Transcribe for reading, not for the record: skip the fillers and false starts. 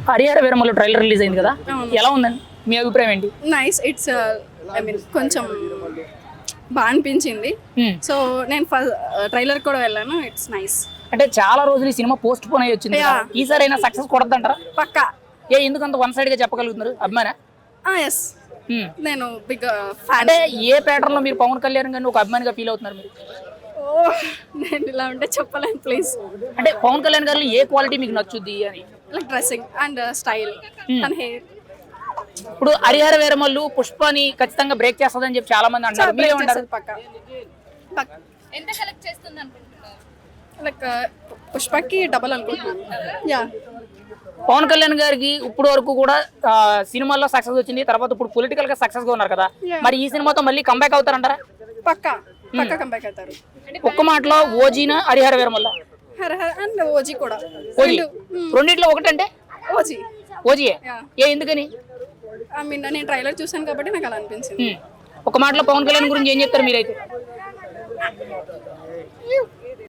Harihara Veeramallu trailer release అయింది కదా, ఎలా ఉందండి మీ అభిప్రాయం ఏంటి? నైస్. ఇట్స్ ఐ మీన్ కొంచెం బాగా అనిపించింది. సో నేను ట్రైలర్ కూడా వెళ్ళాను. It's nice. అంటే చాలా రోజులు ఈ సినిమా పోస్ట్ పోన్ అయ్యి వచ్చింది కదా, ఈసారి అయినా సక్సెస్ కొడద్దంటారా? పక్కా. ఎందుకంత వన్ సైడ్ గా చెప్పగలుగుతున్నారు? అభిమాన? ఎస్, నేను బిగ్ ఫ్యాన్. అంటే ఏ ప్యాటర్న్ లో మీరు పవన్ కళ్యాణ్ గారిని ఒక అభిమానిగా ఫీల్ అవుతున్నారు మీరు? నేను ఇలా ఉంటే చెప్పలేను ప్లీజ్. అంటే పవన్ కళ్యాణ్ గారిలో ఏ క్వాలిటీ మీకు నచ్చుద్ది అని? లైక్ డ్రెస్సింగ్ అండ్ స్టైల్, తన హెయిర్. ఇప్పుడు హరిహర వీరమల్లు పుష్పని ఖచ్చితంగా బ్రేక్ చేస్తుందని చెప్పి చాలా మంది అంటారు, మీరే ఉంటారు? పక్కా. ఎంత కలెక్ట్ చేస్తుంది అనుకుంటున్నారు? లైక్ పుష్పకి డబల్ అనుకుంటున్నాను. యా. పవన్ కళ్యాణ్ గారికి ఇప్పుడు వరకు కూడా సినిమాల్లో సక్సెస్ వచ్చింది, తర్వాత ఇప్పుడు పొలిటికల్ గా సక్సెస్ గా ఉన్నారు కదా, మరి ఈ సినిమాతో మళ్ళీ కంబ్యాక్ అవుతారంటారా? పక్కా పక్కా కంబ్యాక్ అవుతారు. ఒక్క మాటలో ఓజీనా హరిహర వీరమల్ల? హరహర అండ్ ఓజీ కూడా. ఓజీ రెండిట్లో ఒకటంటే ఓజీ. ఓజీయే? ఎందుకని? ఐ మీన్ నేను ట్రైలర్ చూసాను కాబట్టి నాకు అలా అనిపించింది. ఒక మాటలో పవన్ కళ్యాణ్ గురించి ఏం చెప్తారు మీరైతే?